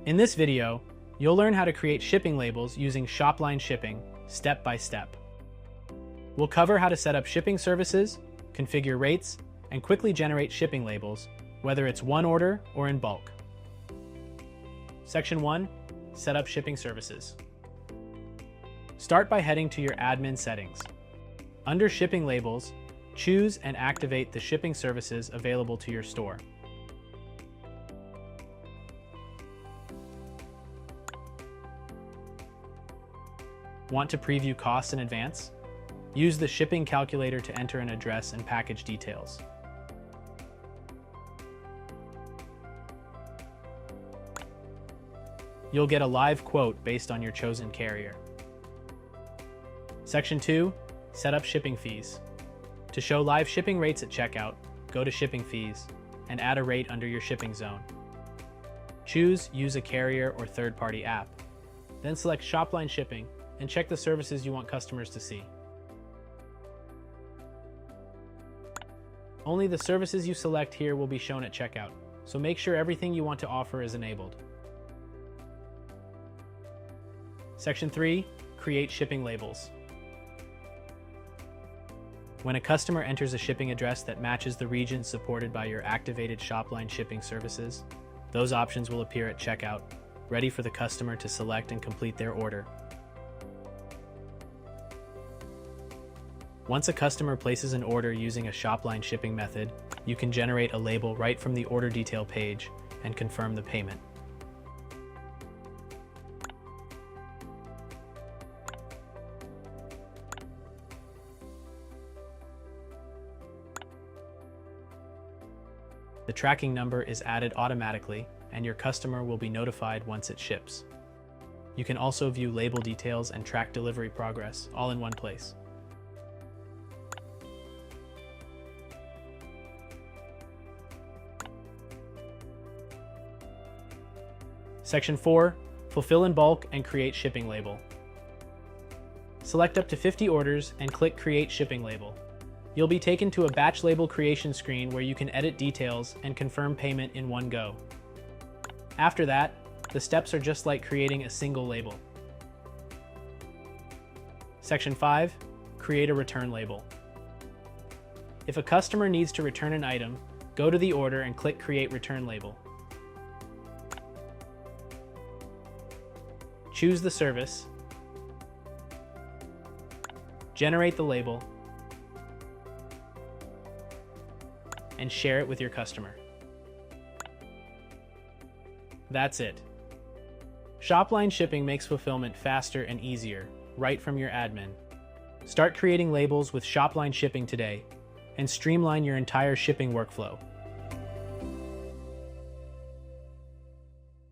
In this video, you'll learn how to create shipping labels using SHOPLINE Shipping step by step. We'll cover how to set up shipping services, configure rates, and quickly generate shipping labels, whether it's one order or in bulk. Section 1. Set up shipping services. Start by heading to your admin settings. Under Shipping Labels, choose and activate the shipping services available to your store. Want to preview costs in advance? Use the shipping calculator to enter an address and package details. You'll get a live quote based on your chosen carrier. Section 2. Set up shipping fees. To show live shipping rates at checkout, go to Shipping Fees and add a rate under your shipping zone. Choose Use a Carrier or Third-Party App. Then select SHOPLINE Shipping and check the services you want customers to see. Only the services you select here will be shown at checkout, so make sure everything you want to offer is enabled. Section 3. Create shipping labels. When a customer enters a shipping address that matches the region supported by your activated SHOPLINE shipping services, those options will appear at checkout, ready for the customer to select and complete their order. Once a customer places an order using a SHOPLINE shipping method, you can generate a label right from the order detail page and confirm the payment. The tracking number is added automatically, and your customer will be notified once it ships. You can also view label details and track delivery progress all in one place. Section 4. Fulfill in bulk and create shipping label. Select up to 50 orders and click Create Shipping Label. You'll be taken to a batch label creation screen where you can edit details and confirm payment in one go. After that, the steps are just like creating a single label. Section 5. Create a return label. If a customer needs to return an item, go to the order and click Create Return Label. Choose the service, generate the label, and share it with your customer. That's it. SHOPLINE Shipping makes fulfillment faster and easier, right from your admin. Start creating labels with SHOPLINE Shipping today and streamline your entire shipping workflow.